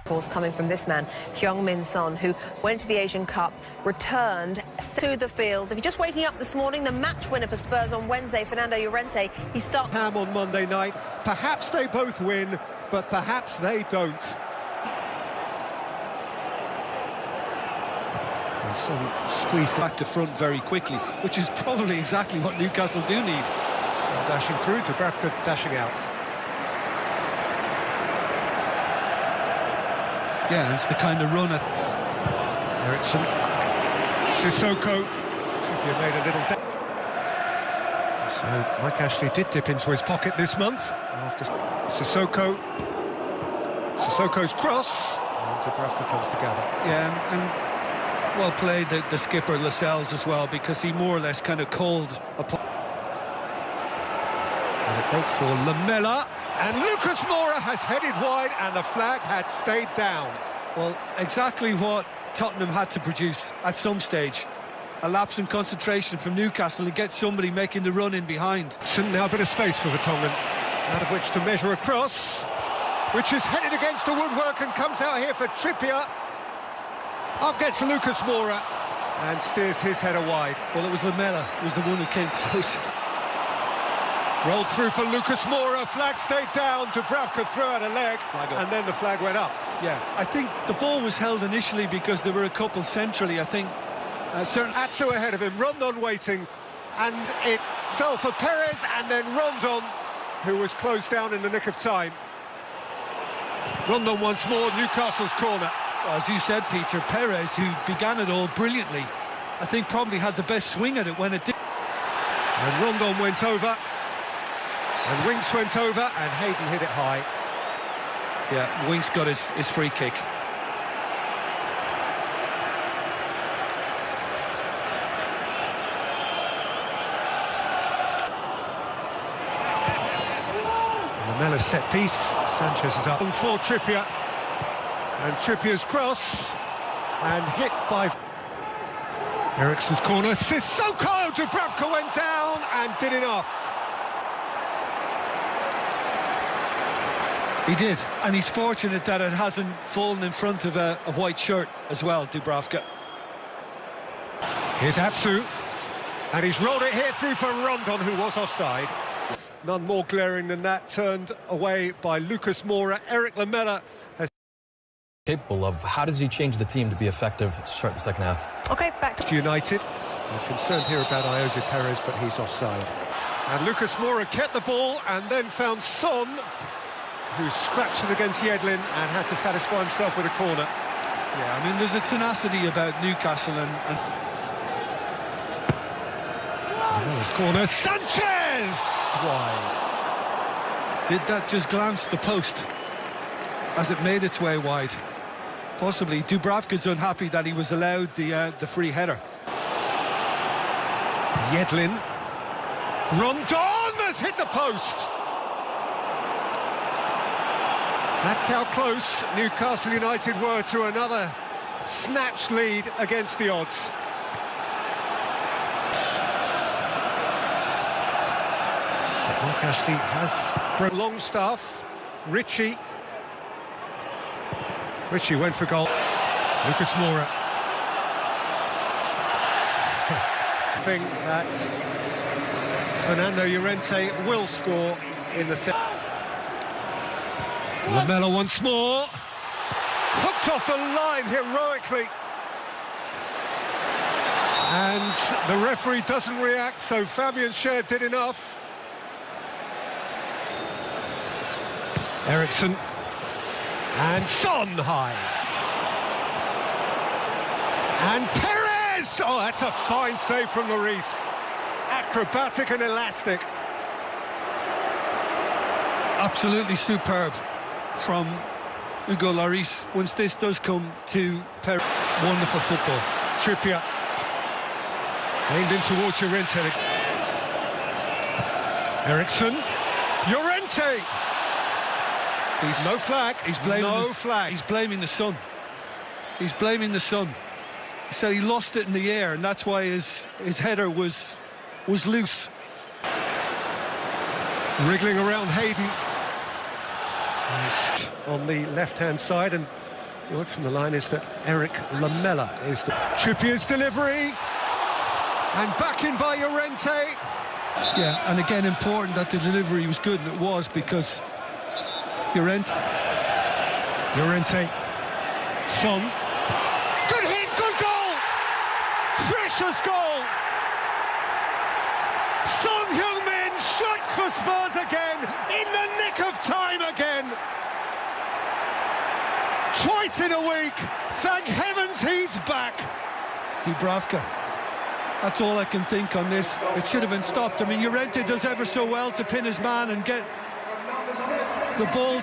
Of course, coming from this man, Heung-min Son, who went to the Asian Cup, returned to the field. If you're just waking up this morning, the match winner for Spurs on Wednesday, Fernando Llorente, he starts Ham on Monday night. Perhaps they both win, but perhaps they don't. Son squeezed back to front very quickly, which is probably exactly what Newcastle do need. Son dashing through, Dubravka dashing out. Yeah, it's the kind of run at Ericsson, Sissoko. Trippier made a little so Mike Ashley did dip into his pocket this month after Sissoko's cross, and Dubravka comes together. Yeah, and well played the skipper Lascelles as well, because he more or less kind of called upon. And a break for Lamela. And Lucas Moura has headed wide, and the flag had stayed down. Well, exactly what Tottenham had to produce at some stage. A lapse in concentration from Newcastle and get somebody making the run in behind. Now a bit of space for Vertonghen, out of which to measure a cross, which is headed against the woodwork and comes out here for Trippier. Up gets Lucas Moura and steers his header wide. Well, it was Lamela who was the one who came close. Rolled through for Lucas Moura, flag stayed down, Dubravka threw out a leg, and then the flag went up. Yeah, I think the ball was held initially because there were a couple centrally, I think. Atsu ahead of him, Rondon waiting, and it fell for Perez, and then Rondon, who was closed down in the nick of time. Rondon once more, Newcastle's corner. Well, as you said, Peter, Perez, who began it all brilliantly, I think probably had the best swing at it when it did. And Rondon went over. And Winks went over, and Hayden hit it high. Yeah, Winks got his free kick. Lamela set piece. Sanchez is up. For Trippier. And Trippier's cross. And hit by Eriksen's corner. Sissoko! Dubravka went down and did enough. He did, and he's fortunate that it hasn't fallen in front of a white shirt as well, Dubravka. Here's Atsu, and he's rolled it here through for Rondon, who was offside. None more glaring than that, turned away by Lucas Moura. Eric Lamela has... Capable of. How does he change the team to be effective to start the second half? Okay, back to United. I'm concerned here about Iosa Perez, but he's offside. And Lucas Moura kept the ball and then found Son, who scratched it against Yedlin and had to satisfy himself with a corner. Yeah, I mean, there's a tenacity about Newcastle and... Corner, Sanchez! Wide. Did that just glance the post as it made its way wide? Possibly. Dubravka's unhappy that he was allowed the free header. Yedlin. Rondon has hit the post! That's how close Newcastle United were to another snatched lead against the odds. Mark Ashley has Longstaff, Ritchie went for goal. Lucas Moura. I think that Fernando Llorente will score in the second. Lamela once more, hooked off the line heroically, and the referee doesn't react, so Fabian Schär did enough. Ericsson, and Son high, and Perez! Oh, that's a fine save from Lloris, acrobatic and elastic. Absolutely superb from Hugo Lloris. Once this does come to Perez, wonderful football. Trippier aimed in towards Llorente. Ericsson, Llorente. No flag. He's blaming flag. He's blaming the sun. He's blaming the sun. He said he lost it in the air, and that's why his header was loose. Wriggling around Hayden on the left-hand side, and The word from the line is that Eric Lamela is the... Trippier's delivery, and back in by Llorente. Yeah, and again, important that the delivery was good, and it was, because Llorente, Son. Good hit, good goal! Precious goal! Son Heung-min strikes for Spurs again, in the nick of time again. Twice in a week, thank heavens he's back. Dubravka. That's all I can think on this. It should have been stopped. I mean, Llorente does ever so well to pin his man and get the ball.